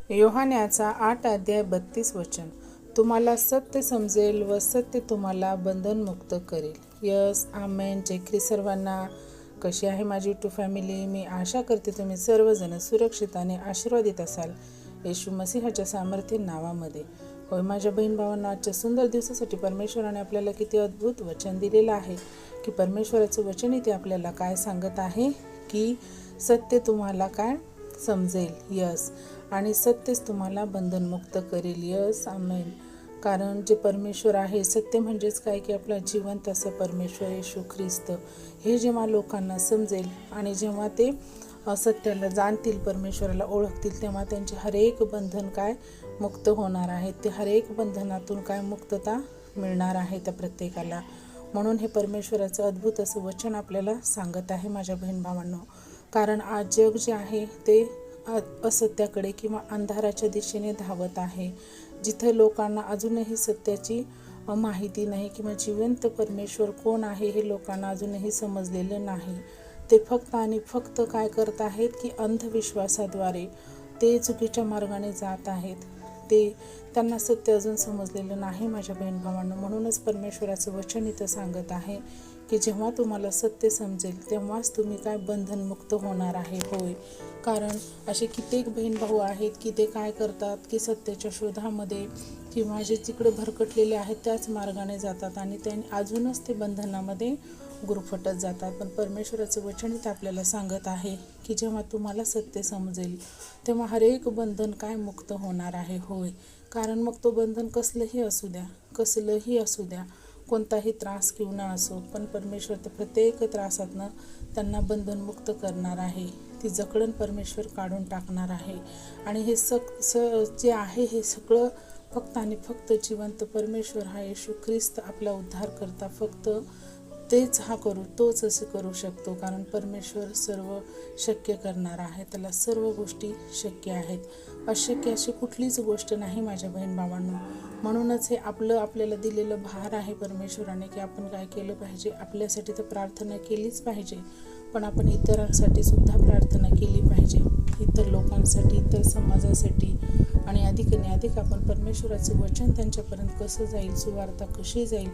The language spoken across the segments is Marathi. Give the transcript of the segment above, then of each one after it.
योहान्याचा 8 अध्याय 32 वचन. तुम्हाला सत्य समजेल व सत्य तुम्हाला बंधनमुक्त करेल. यस, आमेन. जय ख्रिस्त सर्वांना. कशी आहे माझी यूट्यूब फॅमिली? मी आशा करते तुम्ही सर्वजण सुरक्षित आणि आशीर्वादित असाल येशू मसीहाच्या सामर्थ्य नावामध्ये. होय माझ्या बहीण भावांना, आजच्या सुंदर दिवसासाठी परमेश्वराने आपल्याला किती अद्भुत वचन दिलेलं आहे की परमेश्वराचं वचन इथे आपल्याला काय सांगत आहे की सत्य तुम्हाला काय समजेल. यस, आणि सत्यच तुम्हाला बंधनमुक्त करेल. यस, आमेन. कारण जे परमेश्वर आहे, सत्य म्हणजेच काय की आपला जिवंत असं परमेश्वर येशू ख्रिस्त, हे जेव्हा लोकांना समजेल आणि जेव्हा ते सत्याला जाणतील, परमेश्वराला ओळखतील, तेव्हा त्यांचे हरेक बंधन काय मुक्त होणार आहेत. ते हरेक बंधनातून काय मुक्तता मिळणार आहे त्या प्रत्येकाला. म्हणून हे परमेश्वराचं अद्भुत असं वचन आपल्याला सांगत आहे माझ्या बहीण भावांनो. कारण आज जग जे आहे ते असत्याकडे किंवा अंधाराच्या दिशेने धावत आहे, जिथं लोकांना अजूनही सत्याची माहिती नाही किंवा जिवंत परमेश्वर कोण आहे हे लोकांना अजूनही समजलेलं नाही. ते फक्त आणि फक्त काय करत आहेत की अंधविश्वासाद्वारे ते चुकीच्या मार्गाने जात आहेत. त्यांना सत्य अजून समजलेलं नाही माझ्या बहीण भावांना. म्हणूनच परमेश्वराचं वचन इथं सांगत आहे की जेव्हा तुम्हाला सत्य समजेल तेव्हाच तुम्ही काय बंधनमुक्त होणार आहे. होय, कारण असे कित्येक बहीण भाऊ आहेत की ते काय करतात की सत्याच्या शोधामध्ये किंवा जे तिकडे भरकटलेले आहेत त्याच मार्गाने जातात आणि त्यांनी अजूनच ते बंधनामध्ये गुरफटत जातात. पण परमेश्वराचं वचन इथं आपल्याला सांगत आहे की जेव्हा तुम्हाला सत्य समजेल तेव्हा हरेक बंधन काय मुक्त होणार आहे. होय, कारण मग तो बंधन कसलंही असू द्या, कोणताही त्रास किंवा न असो, पण परमेश्वर त्या प्रत्येक त्रासातनं त्यांना बंधनमुक्त करणार आहे. ती जकडण परमेश्वर काढून टाकणार आहे. आणि हे जे आहे हे सगळं फक्त आणि फक्त जिवंत परमेश्वर हा येशू ख्रिस्त आपला उद्धार करता फक्त तोच असं करू शकतो. कारण परमेश्वर सर्व शक्य करणार आहे, त्याला सर्व गोष्टी शक्य आहेत. अशक्य अशी कुठलीच गोष्ट नाही माझ्या बहीण भावांनो. म्हणूनच हे आपल्याला दिलेलं भार आहे परमेश्वराने की आपण काय केलं पाहिजे. आपल्यासाठी तर प्रार्थना केलीच पाहिजे, पण आपण इतरांसाठी सुद्धा प्रार्थना केली पाहिजे. इतर लोकांसाठी, इतर समाजासाठी आणि अधिक आपण परमेश्वराचं वचन त्यांच्यापर्यंत कसं जाईल, सुवार्ता कशी जाईल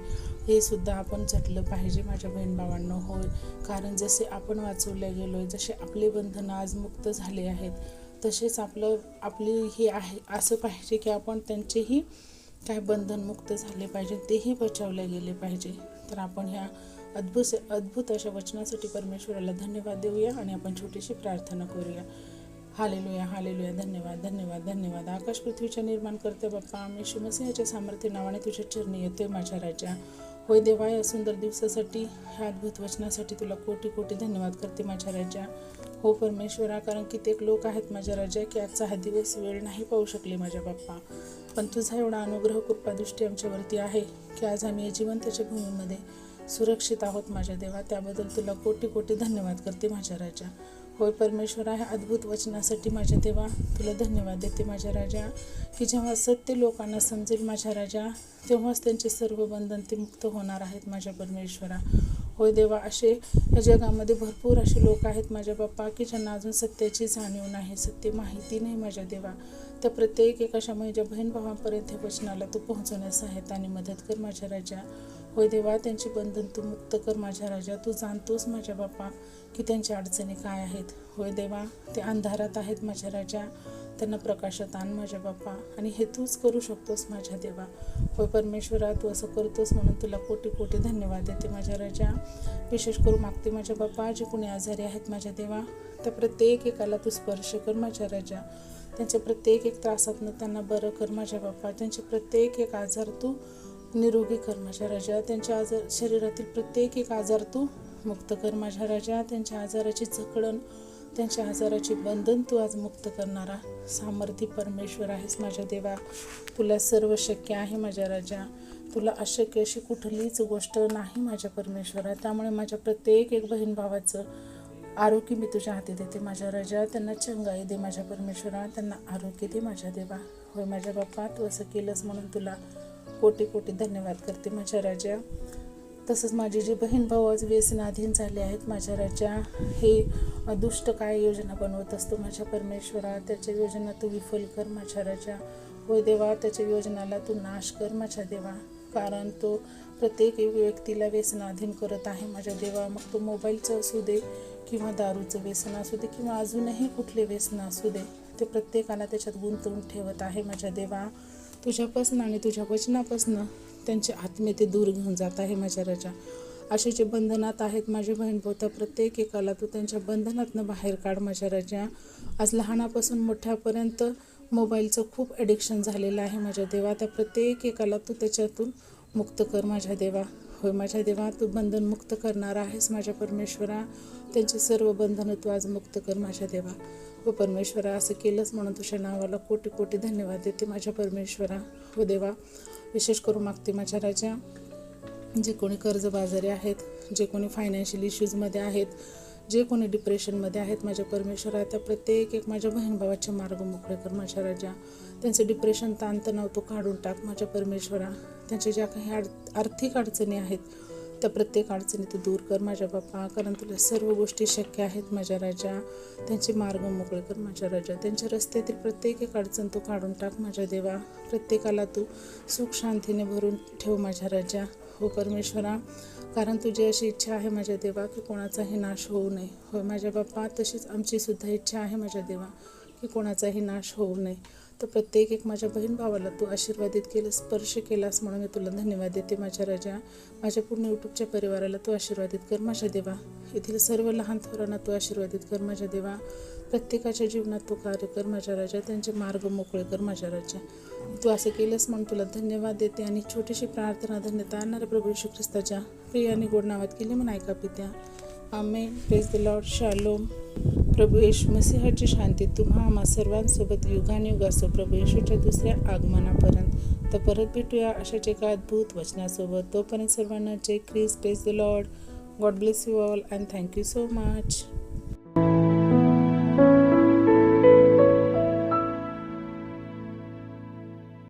हे सुद्धा आपण झटलं पाहिजे माझ्या बहीण भावांनो. होय, कारण जसे आपण वाचवले गेलोय, जसे आपले बंधन आज मुक्त झाले आहेत, तसेच आपली हे आहे असं पाहिजे की आपण त्यांचेही काय बंधनमुक्त झाले पाहिजे, तेही बचावले गेले पाहिजे. तर आपण ह्या अद्भुत अशा वचनासाठी परमेश्वराला धन्यवाद देऊया आणि आपण छोटीशी प्रार्थना करूया. Hallelujah, hallelujah. धन्यवाद. आकाश पृथ्वीच्या निर्माण करते बाप्पा, आम्ही येशू मसीहाच्या सामर्थ्य नावाने तुझ्या चरणी येतोय माझ्या राजा. होय देवा, या सुंदर दिवसासाठी, ह्या अद्भुत वचनासाठी तुला कोटी धन्यवाद करते माझ्या राजा. हो परमेश्वरा, कारण कित्येक लोक आहेत माझ्या राजा की आजचा हा दिवस वेळ नाही पाहू शकले माझ्या बाप्पा, पण तुझा एवढा अनुग्रह कृपादृष्टी आमच्यावरती आहे की आज आम्ही जिवंताच्या भूमीमध्ये सुरक्षित आहोत माझ्या देवा. त्याबद्दल तुला कोटी धन्यवाद करते माझ्या राजा. होय परमेश्वरा, ह्या अद्भुत वचनासाठी माझ्या देवा तुला धन्यवाद देते माझ्या राजा की जेव्हा सत्य लोकांना समजेल माझ्या राजा, तेव्हाच त्यांचे सर्व बंधन ते मुक्त होणार आहेत माझ्या परमेश्वरा. होय देवा, या जगामध्ये भरपूर असे लोक आहेत माझ्या बाप्पा की ज्यांना अजून सत्याची जाणीव नाही, सत्य माहिती नाही माझ्या देवा. त्या प्रत्येक अशा माझ्या बहीण भावांपर्यंत हे वचनाला तू पोहोचवण्यास सहायता आणि मदत कर माझ्या राजा. होय देवा, त्यांचे बंधन तू मुक्त कर माझ्या राजा. तू जाणतोस माझ्या बाप्पा की त्यांच्या अडचणी काय आहेत. होय देवा, ते अंधारात आहेत माझ्या राजा, त्यांना प्रकाशात आण माझ्या बाप्पा, आणि हे तूच करू शकतोस माझ्या देवा. होय परमेश्वरा, तू असं करतोस म्हणून तुला कोटी धन्यवाद देते माझ्या राजा. विशेष करून मागते माझ्या बाप्पा, जे कोणी आजारी आहेत माझ्या देवा, त्या प्रत्येक एकाला तू स्पर्श कर माझ्या राजा. त्यांच्या प्रत्येक एक त्रासातनं त्यांना बरं कर माझ्या बाप्पा. त्यांचे प्रत्येक एक आजार तू निरोगी कर माझ्या राजा. त्यांच्या शरीरातील प्रत्येक एक आजार तू मुक्त कर माझ्या राजा. त्यांच्या आजाराची जखडण, त्यांच्या आजाराची बंधन तू आज मुक्त करणारा सामर्थ्य परमेश्वर आहेस माझ्या देवा. तुला सर्व शक्य आहे माझ्या राजा. तुला अशक्य अशी कुठलीच गोष्ट नाही माझ्या परमेश्वरा. त्यामुळे माझ्या प्रत्येक एक बहीण भावाचं आरोग्य मी तुझ्या हाती देते माझ्या राजा. त्यांना चंगाई दे माझ्या परमेश्वरा, त्यांना आरोग्य दे माझ्या देवा. होय माझ्या बाप्पा, तू असं केलंस म्हणून तुला कोटी धन्यवाद करते माझ्या राजा. तसंच माझे जे बहीण भाऊ आज व्यसनाधीन झाले आहेत माझ्या राजा, हे दुष्ट काय योजना बनवत असतो माझ्या परमेश्वरा, त्याच्या योजना तू विफल कर माझ्या राजा. होय देवा, त्याच्या योजनाला तू नाश कर माझ्या देवा, कारण तो प्रत्येक व्यक्तीला व्यसनाधीन करत आहे माझ्या देवा. मग तो मोबाईलचं असू दे किंवा दारूचं व्यसन असू दे किंवा अजूनही कुठले व्यसन असू दे, ते प्रत्येकाला त्याच्यात गुंतवून ठेवत आहे माझ्या देवा. तुझ्यापासून आणि तुझ्या वचनापासून त्यांचे आत्मे ते दूर घेऊन जात आहे माझ्या राजा. असे जे बंधनात आहेत माझे बहीण भाऊ, त्या प्रत्येक एकाला तू त्यांच्या बंधनातनं बाहेर काढ माझ्या राजा. आज लहानापासून मोठ्यापर्यंत मोबाईलचं खूप ॲडिक्शन झालेलं आहे माझ्या देवा, त्या प्रत्येक एकाला तू त्याच्यातून मुक्त कर माझ्या देवा. होय माझ्या देवा, तू बंधन मुक्त करणार आहेस माझ्या परमेश्वरा. त्यांचे सर्व बंधनं तू आज मुक्त कर माझ्या देवा. हो परमेश्वरा, असं केलंच म्हणून तुझ्या नावाला कोटी कोटी धन्यवाद देते माझ्या परमेश्वरा. हो देवा, विशेष करून मागते माझ्या राजा, जे कोणी कर्जबाजारी आहेत, जे कोणी फायनान्शियल इश्यूजमध्ये आहेत, जे कोणी डिप्रेशनमध्ये आहेत माझ्या परमेश्वरा, त्या प्रत्येक एक माझ्या बहीण भावाचे मार्ग मोकळे कर माझ्या राजा. त्यांचं डिप्रेशन, ताणतणाव तो काढून टाक माझ्या परमेश्वरा. त्यांच्या ज्या काही आर्थिक अडचणी आहेत त्या प्रत्येक अडचणी तू दूर कर माझ्या बाप्पा, कारण तुला सर्व गोष्टी शक्य आहेत माझ्या राजा. त्यांचे मार्ग मोकळे कर माझ्या राजा. त्यांच्या रस्त्यातील प्रत्येक एक अडचण तू काढून टाक माझ्या देवा. प्रत्येकाला तू सुख शांतीने भरून ठेव माझ्या राजा. हो परमेश्वरा, कारण तुझी अशी इच्छा आहे माझ्या देवा की कोणाचाही नाश होऊ नये. हो माझ्या बाप्पा, तशीच आमची सुद्धा इच्छा आहे माझ्या देवा की कोणाचाही नाश होऊ नये. तर प्रत्येक एक माझ्या बहीण भावाला तू आशीर्वादित केलं, स्पर्श केलास म्हणून मी तुला धन्यवाद देते माझ्या राजा. माझ्या पूर्ण यूट्यूबच्या परिवाराला तू आशीर्वादित कर माझ्या देवा. येथील सर्व लहान थोरांना तू आशीर्वादित कर माझ्या देवा. प्रत्येकाच्या जीवनात तू कार्य कर माझ्या राजा. त्यांचे मार्ग मोकळे कर माझ्या राजा. तू असं केलंस म्हणून तुला धन्यवाद देते. आणि छोटीशी प्रार्थना धन्यता आणणाऱ्या प्रभू येशू ख्रिस्ताच्या प्रिय आणि गोड नावात केली म्हणून ऐका पित्या. आमेन. Praise the Lord. शालोम. प्रभू येशू मसीहाची शांती तुम्हा आम्हा सर्वांसोबत युगानुयुग असो, प्रभू येशूच्या दुसऱ्या आगमनापर्यंत. तर परत भेटूया अशाच एका अद्भुत वचनासोबत. तोपर्यंत सर्वांना जय Christ. Praise the Lord. God bless you all and thank you so much.